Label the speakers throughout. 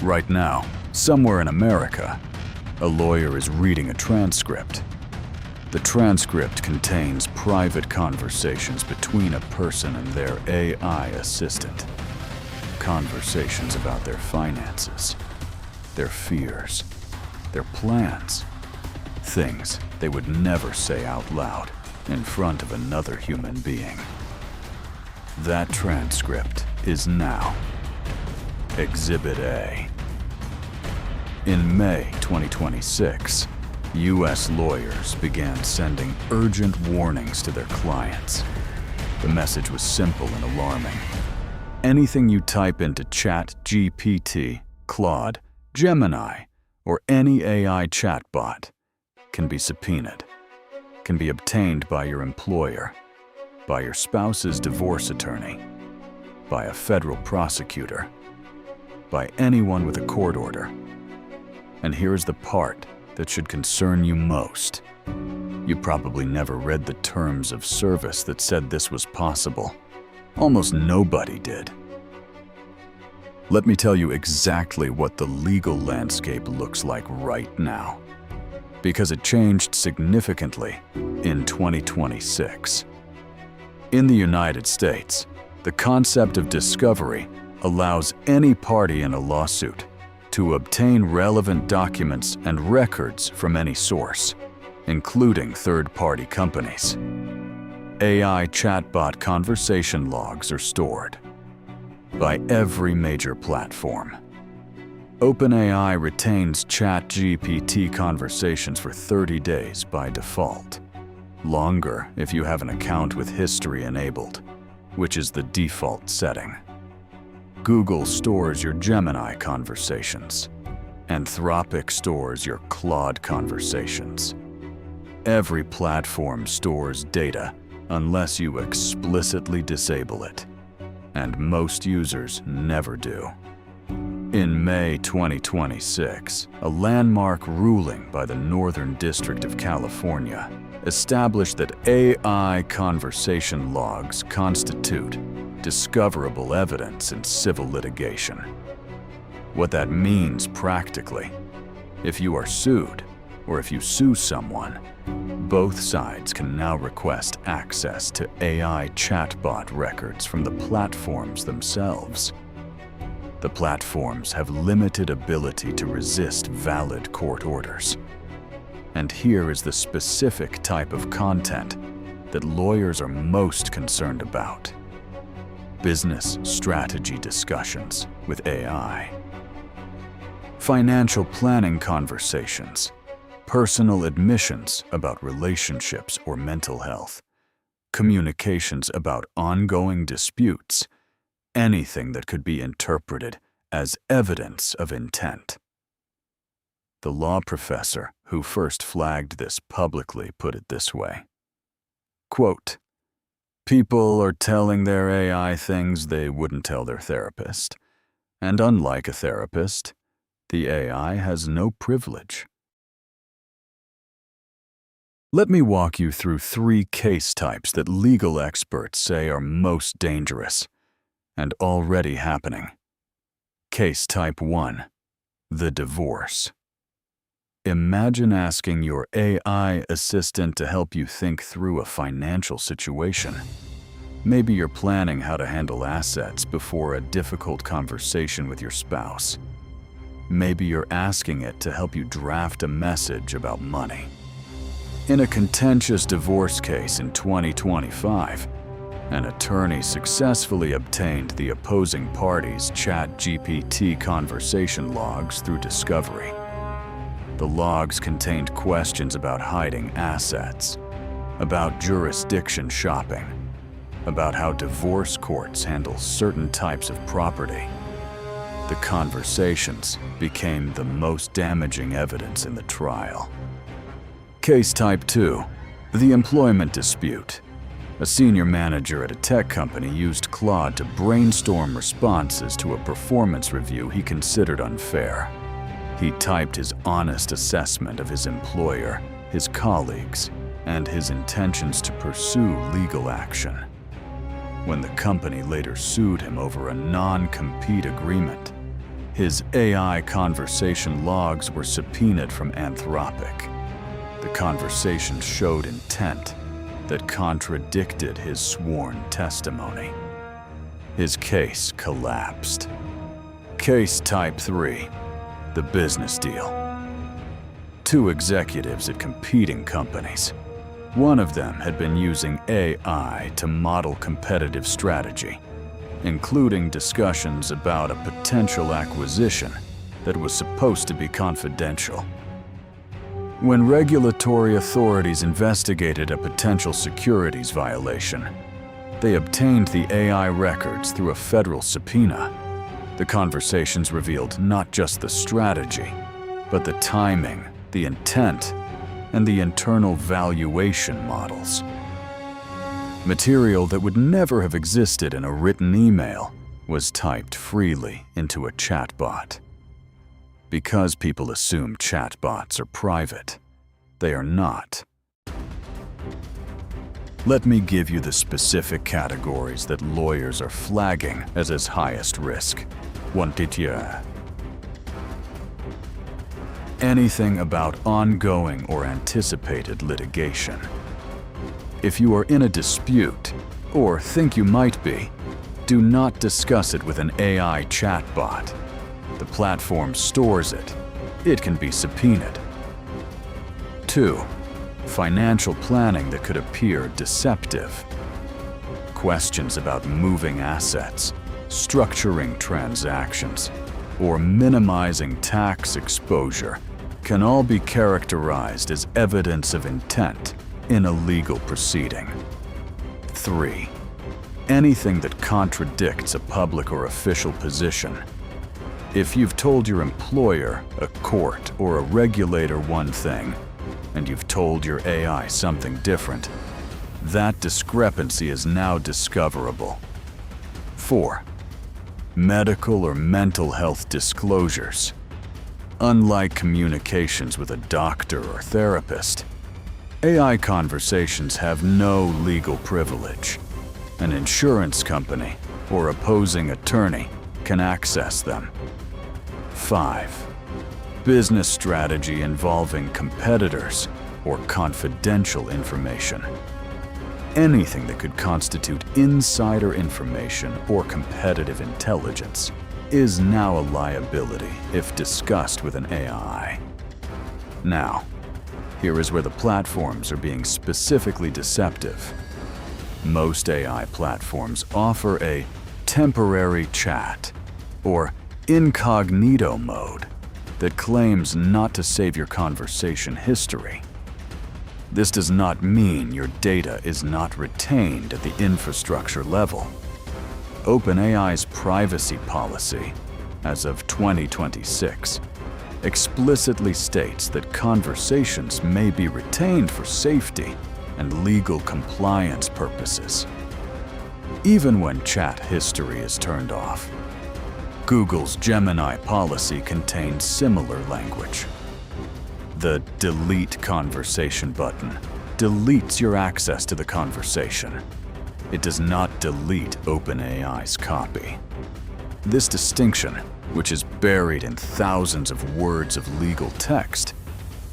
Speaker 1: Right now, somewhere in America, a lawyer is reading a transcript. The transcript contains private conversations between a person and their AI assistant. Conversations about their finances, their fears, their plans. Things they would never say out loud in front of another human being. That transcript is now Exhibit A. In May 2026, U.S. lawyers began sending urgent warnings to their clients. The message was simple and alarming. Anything you type into ChatGPT, Claude, Gemini, or any AI chatbot can be subpoenaed, can be obtained by your employer, by your spouse's divorce attorney, by a federal prosecutor, by anyone with a court order. And here's the part that should concern you most. You probably never read the terms of service that said this was possible. Almost nobody did. Let me tell you exactly what the legal landscape looks like right now, because it changed significantly in 2026. In the United States, the concept of discovery allows any party in a lawsuit to obtain relevant documents and records from any source, including third-party companies. AI chatbot conversation logs are stored by every major platform. OpenAI retains ChatGPT conversations for 30 days by default. Longer if you have an account with history enabled, which is the default setting. Google stores your Gemini conversations. Anthropic stores your Claude conversations. Every platform stores data unless you explicitly disable it, and most users never do. In May 2026, a landmark ruling by the Northern District of California established that AI conversation logs constitute discoverable evidence in civil litigation. What that means practically, if you are sued or if you sue someone, both sides can now request access to AI chatbot records from the platforms themselves. The platforms have limited ability to resist valid court orders. And here is the specific type of content that lawyers are most concerned about. Business strategy discussions with AI. Financial planning conversations. Personal admissions about relationships or mental health. Communications about ongoing disputes. Anything that could be interpreted as evidence of intent. The law professor who first flagged this publicly put it this way. Quote, "People are telling their AI things they wouldn't tell their therapist. And unlike a therapist, the AI has no privilege." Let me walk you through 3 case types that legal experts say are most dangerous and already happening. Case type 1, the divorce. Imagine asking your AI assistant to help you think through a financial situation. Maybe you're planning how to handle assets before a difficult conversation with your spouse. Maybe you're asking it to help you draft a message about money. In a contentious divorce case in 2025, an attorney successfully obtained the opposing party's ChatGPT conversation logs through discovery. The logs contained questions about hiding assets, about jurisdiction shopping, about how divorce courts handle certain types of property. The conversations became the most damaging evidence in the trial. Case type 2, the employment dispute. A senior manager at a tech company used Claude to brainstorm responses to a performance review he considered unfair. He typed his honest assessment of his employer, his colleagues, and his intentions to pursue legal action. When the company later sued him over a non-compete agreement, His AI conversation logs were subpoenaed from Anthropic. The conversation showed intent that contradicted his sworn testimony. His case collapsed. Case Type 3, the business deal. Two executives at competing companies. One of them had been using AI to model competitive strategy, including discussions about a potential acquisition that was supposed to be confidential. When regulatory authorities investigated a potential securities violation, they obtained the AI records through a federal subpoena. The conversations revealed not just the strategy, but the timing, the intent, and the internal valuation models. Material that would never have existed in a written email was typed freely into a chatbot. Because people assume chatbots are private, they are not. Let me give you the specific categories that lawyers are flagging as highest risk. 1. Anything about ongoing or anticipated litigation. If you are in a dispute, or think you might be, do not discuss it with an AI chatbot. The platform stores it. It can be subpoenaed. 2. Financial planning that could appear deceptive. Questions about moving assets, structuring transactions, or minimizing tax exposure can all be characterized as evidence of intent in a legal proceeding. 3. Anything that contradicts a public or official position. If you've told your employer, a court, or a regulator one thing, and you've told your AI something different, that discrepancy is now discoverable. 4. Medical or mental health disclosures. Unlike communications with a doctor or therapist, AI conversations have no legal privilege. An insurance company or opposing attorney can access them. 5. Business strategy involving competitors or confidential information. Anything that could constitute insider information or competitive intelligence is now a liability if discussed with an AI. Now, here is where the platforms are being specifically deceptive. Most AI platforms offer a temporary chat or incognito mode that claims not to save your conversation history. This does not mean your data is not retained at the infrastructure level. OpenAI's privacy policy, as of 2026, explicitly states that conversations may be retained for safety and legal compliance purposes. Even when chat history is turned off, Google's Gemini policy contains similar language. The Delete Conversation button deletes your access to the conversation. It does not delete OpenAI's copy. This distinction, which is buried in thousands of words of legal text,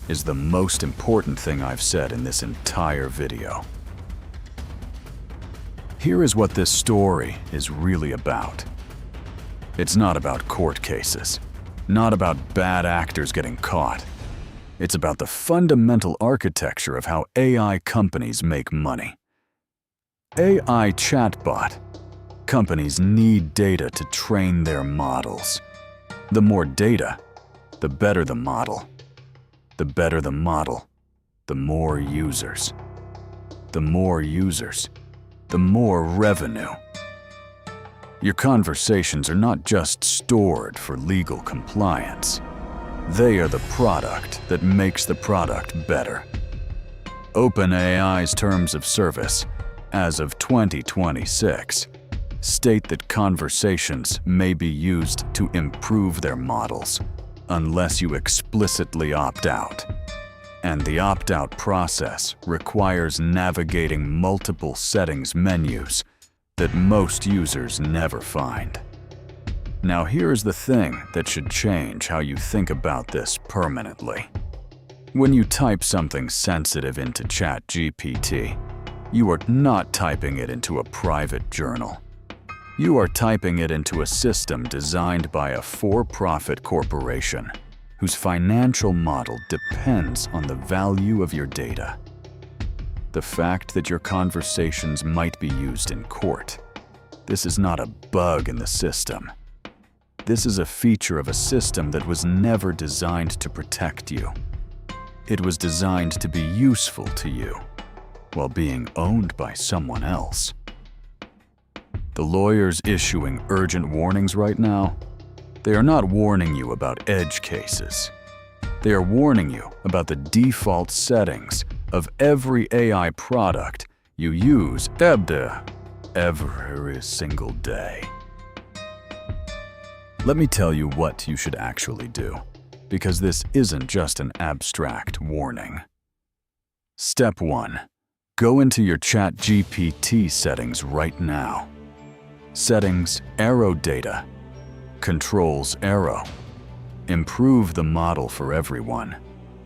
Speaker 1: is the most important thing I've said in this entire video. Here is what this story is really about. It's not about court cases, not about bad actors getting caught. It's about the fundamental architecture of how AI companies make money. AI chatbot. Companies need data to train their models. The more data, the better the model. The better the model, the more users. The more users, the more revenue. Your conversations are not just stored for legal compliance. They are the product that makes the product better. OpenAI's terms of service, as of 2026, state that conversations may be used to improve their models unless you explicitly opt out. And the opt-out process requires navigating multiple settings menus that most users never find. Now here's the thing that should change how you think about this permanently. When you type something sensitive into ChatGPT, you are not typing it into a private journal. You are typing it into a system designed by a for-profit corporation whose financial model depends on the value of your data. The fact that your conversations might be used in court, this is not a bug in the system. This is a feature of a system that was never designed to protect you. It was designed to be useful to you, while being owned by someone else. The lawyers issuing urgent warnings right now, they are not warning you about edge cases. They are warning you about the default settings of every AI product you use every single day. Let me tell you what you should actually do, because this isn't just an abstract warning. Step 1. Go into your ChatGPT settings right now. Settings, Arrow Data. Controls, Arrow. Improve the model for everyone.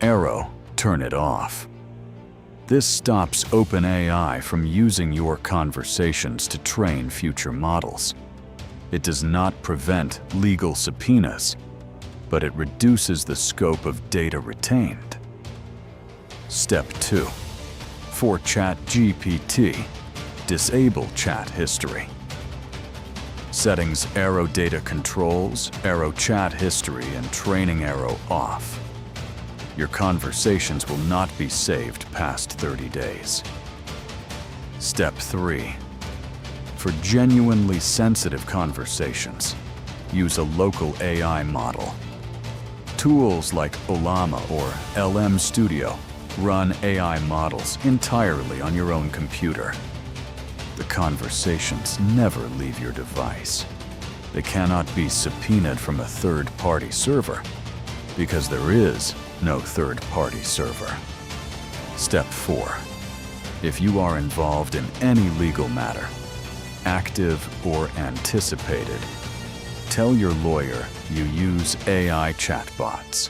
Speaker 1: Arrow, turn it off. This stops OpenAI from using your conversations to train future models. It does not prevent legal subpoenas, but it reduces the scope of data retained. Step 2. For ChatGPT, disable chat history. Settings, Arrow Data Controls, Arrow Chat History, and Training Arrow off. Your conversations will not be saved past 30 days. Step 3. For genuinely sensitive conversations, use a local AI model. Tools like Ollama or LM Studio run AI models entirely on your own computer. The conversations never leave your device. They cannot be subpoenaed from a third-party server, because there is no third-party server. Step 4. If you are involved in any legal matter, active or anticipated, tell your lawyer you use AI chatbots.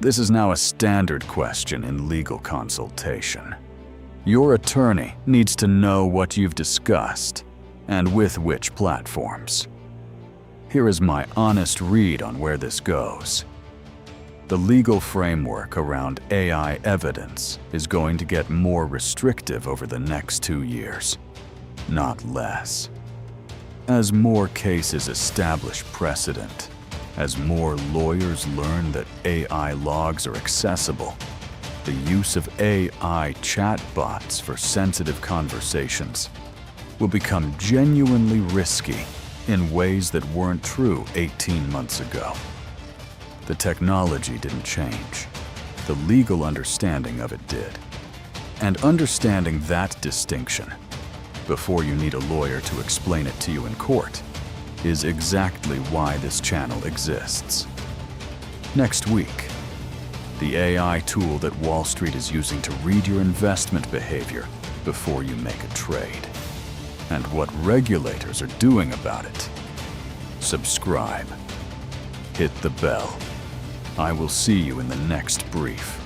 Speaker 1: This is now a standard question in legal consultation. Your attorney needs to know what you've discussed and with which platforms. Here is my honest read on where this goes. The legal framework around AI evidence is going to get more restrictive over the next 2 years, not less. As more cases establish precedent, as more lawyers learn that AI logs are accessible, the use of AI chatbots for sensitive conversations will become genuinely risky in ways that weren't true 18 months ago. The technology didn't change. The legal understanding of it did. And understanding that distinction before you need a lawyer to explain it to you in court is exactly why this channel exists. Next week, the AI tool that Wall Street is using to read your investment behavior before you make a trade, and what regulators are doing about it. Subscribe. Hit the bell. I will see you in the next brief.